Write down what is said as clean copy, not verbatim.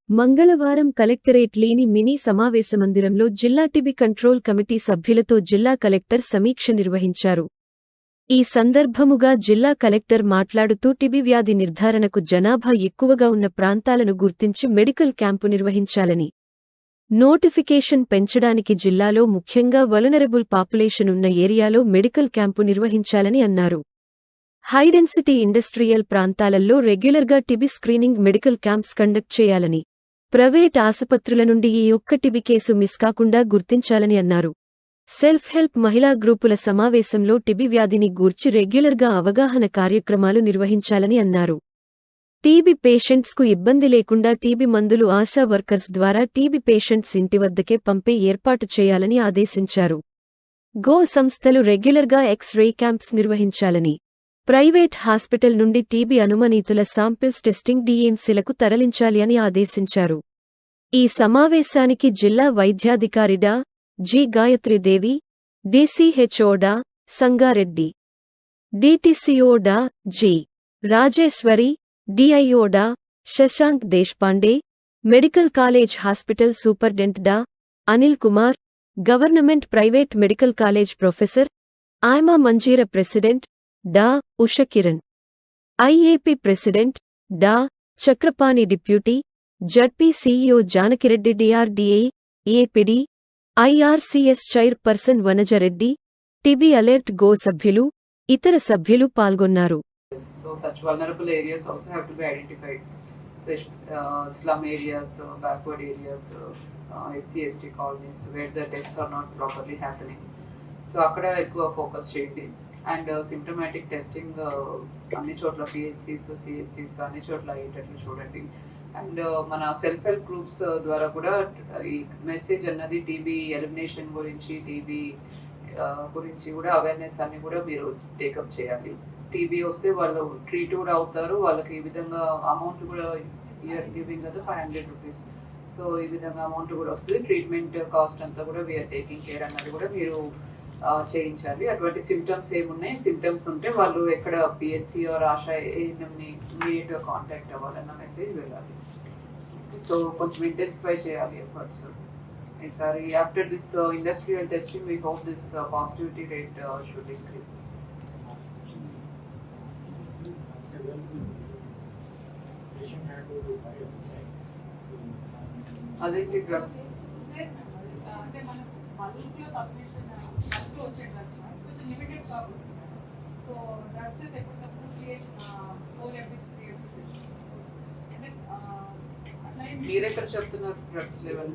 మంగళవారం కలెక్టరేట్ లేని మినీ సమావేశమందిరంలో జిల్లా టిబి కంట్రోల్ కమిటీ సభ్యులతో జిల్లా కలెక్టర్ సమీక్ష నిర్వహించారు. ఈ సందర్భముగా జిల్లా కలెక్టర్ మాట్లాడుతూ టిబి వ్యాధి నిర్ధారణకు జనాభా ఎక్కువగా ఉన్న ప్రాంతాలను గుర్తించి మెడికల్ క్యాంపు నిర్వహించాలని, నోటిఫికేషన్ పెంచడానికి జిల్లాలో ముఖ్యంగా వలనరబుల్ పాపులేషన్ ఉన్న ఏరియాలో మెడికల్ క్యాంపు నిర్వహించాలని అన్నారు. హైడెన్సిటీ ఇండస్ట్రియల్ ప్రాంతాలలో రెగ్యులర్గా TB screening medical camps conduct చేయాలని, ప్రైవేట్ ఆసుపత్రుల నుండి ఈ ఒక్క టిబి కేసు మిస్ కాకుండా గుర్తించాలని అన్నారు. సెల్ఫ్ హెల్ప్ మహిళా గ్రూపుల సమావేశంలో టిబి వ్యాధిని గూర్చి రెగ్యులర్గా అవగాహన కార్యక్రమాలు నిర్వహించాలని అన్నారు. టీబీ పేషెంట్స్కు ఇబ్బంది లేకుండా టీబీ మందులు ఆశా వర్కర్స్ ద్వారా టీబీ పేషెంట్స్ ఇంటి వద్దకే పంపే ఏర్పాటు చేయాలని ఆదేశించారు. గో సంస్థలు రెగ్యులర్గా ఎక్స్-రే క్యాంప్స్ నిర్వహించాలని, ప్రైవేట్ హాస్పిటల్ నుండి టీబీ అనుమానితుల శాంపిల్స్ టెస్టింగ్ డీఎంసీలకు తరలించాలి అని ఆదేశించారు. ఈ సమావేశానికి జిల్లా వైద్యాధికారి డా. జి. గాయత్రీదేవి, డీసీహెచ్ఓ డా. సంగారెడ్డి, డీటీసీఓ డా. G. Rajeshwari, DIO Dr. Shashank Deshpande, medical college hospital superintendent Dr. Anil Kumar, government private medical college professor IMA Manjeera president Dr. Usha Kiran, IAP president Dr. Chakrapani, deputy ZP CEO Janaki Reddy, DRDA APD IRCS chairperson Vanaja Reddy, TB alert go సభ్యులు, ఇతర సభ్యులు పాల్గొన్నారు. So such vulnerable areas also have to be identified, slum areas, backward areas, SC/ST colonies where the tests are not properly happening. So akkada ekkuva focus cheyandi. And symptomatic testing అన్ని చోట్ల PHCs, CHCs అన్ని చోట్ల అయ్యేటట్లు చూడండి. And మన self help groups ద్వారా కూడా ఈ message అన్నది టీబీ ఎలిమినేషన్ గురించి, టీబీ గురించి కూడా అవేర్నెస్ అన్ని కూడా మీరు టేకప్ చేయాలి. టీబీ వస్తే వాళ్ళు ట్రీట్ కూడా అవుతారు. వాళ్ళకి ఈ విధంగా అమౌంట్ కూడా గివింగ్ కదా 500 రూపీస్. సో ఈ విధంగా అమౌంట్ కూడా వస్తుంది. ట్రీట్మెంట్ కాస్ట్ అంతా కూడా వీఆర్ టేకింగ్ కేర్ అన్నది కూడా మీరు చేయించాలి. అటువంటి సిమ్టమ్స్ ఏమున్నాయి, సిమ్టమ్స్ ఉంటే వాళ్ళు ఎక్కడ పిహెచ్సి ఆర్ ఆశా ఏఎన్ఎంని ఇమీడియట్గా కాంటాక్ట్ అవ్వాలన్న మెసేజ్ వెళ్ళాలి. సో కొంచెం ఇంటెన్సిఫై చేయాలి ఎఫర్ట్స్ ఈసారి. After this industrial testing we hope this positivity rate should increase. అదేంటి డ్రగ్స్ లిమిటెడ్ స్టాక్ వస్తుంది. సో డ్రగ్స్ ఎప్పటికప్పుడు మీరెక్కడ చెప్తున్నారు డ్రగ్స్ లెవెల్?